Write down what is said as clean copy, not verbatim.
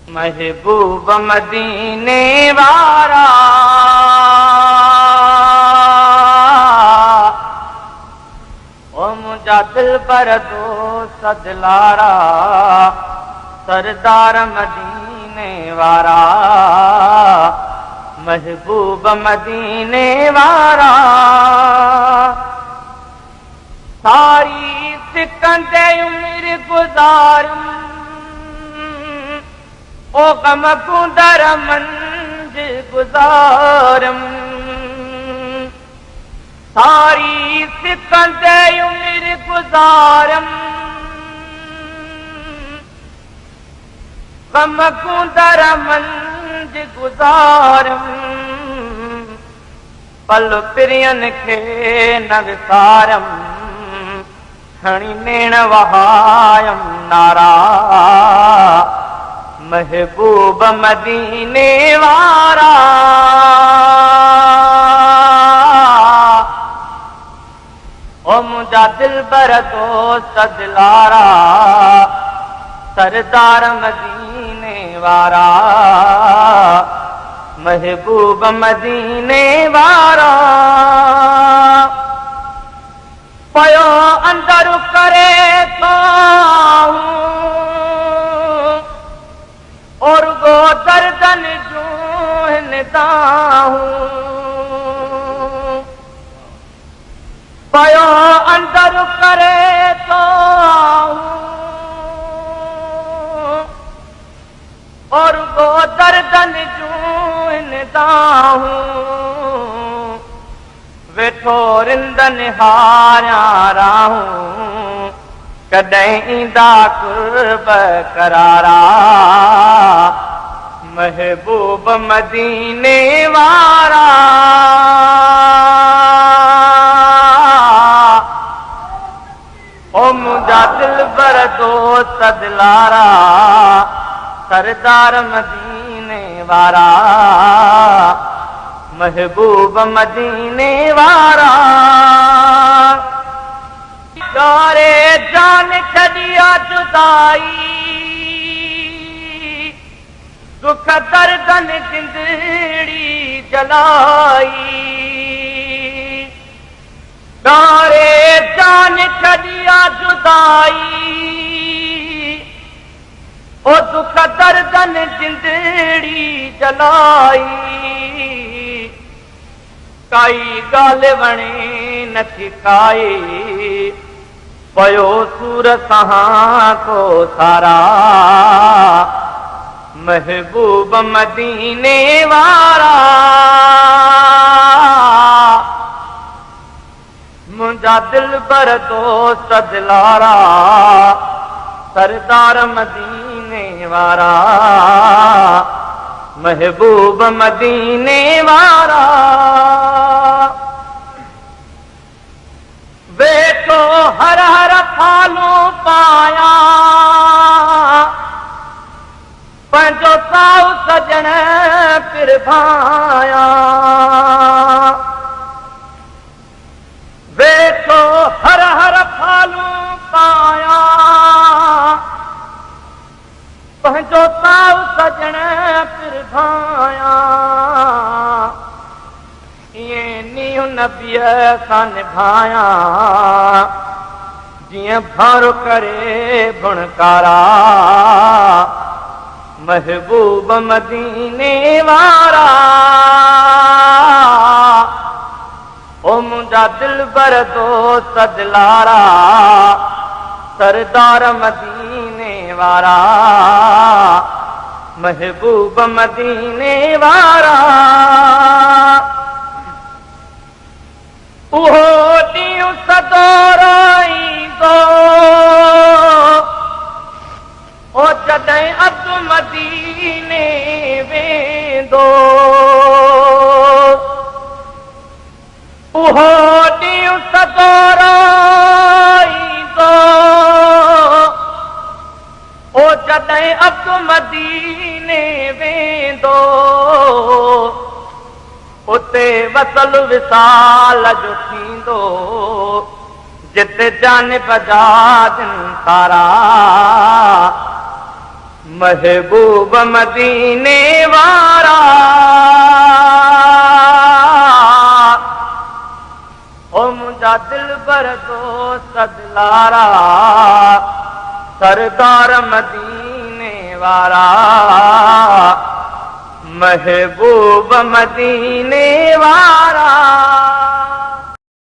महबूब मदीने वारा ओ मुझा दिल पर दोस्त दिलारा सरदार मदीने वारा महबूब मदीने वारा सारी सिकंदे उम्र गुजारूं ओ गम कुंदर मंज गुजारम सारी सिकंदे उम्र गुजारम गम कुंदर मंज गुजारम पल पिरियन खे न विसारम खणी नेण वहायम नारा महबूब मदीने वारा ओ मुझा दिल बर दोस्त दिलारा सरदार मदीने वारा महबूब मदीने वारा पयो अंदर करे तो और गो दर्दन जूहनता हूँ पयो अंदर करे तो और गो दर्दन जूहनता हूँ वेठो रिंदन हारिया राहूं कॾहिं ईंदा कुर्ब करारा महबूब मदीने वारा ओ मुझा दिल बर दोस्त दिलारा सरदार मदीने वारा महबूब मदीने वारा गारे जान छड़िया जुदाई दुख दर्दन जिंदड़ी जलाई गारे जान छड़िया जुदाई ओ दुख दर्दन जिंदड़ी जलाई काई गाल वणे नथी काई पयो सूर सहां को सारा महबूब मदीने वारा मुझा दिल बर दोस्त दिलारा सरदार मदीने वारा महबूब मदीने वारा वेठो हर हर फालू पाया पंहिंजो साउ सजण पिर भाया वेठो हर हर फालू पाया पंहिंजो साउ सजण पिर भाया नीह नबीअ सां निभाया जीअं भारो करे बुणकारा महबूब मदीने वारा ओ मुझा दिल बर दोस्त दिलारा सरदार मदीने वारा महबूब मदीने वारा उहो ॾींहुं सदोराईंदो ओ जॾहिं अब्दु मदीने वेंदो उहो ॾींहुं सदोराईंदो ओ जॾहिं अब्दु मदीने वेंदो उते वसल विसाल जो थींदो जिते जानिब जा दिन सारा महबूब मदीने वारा ओ मुझा दिल बर दोस्त दिलारा सरदार मदीने वारा महबूब मदीने वारा।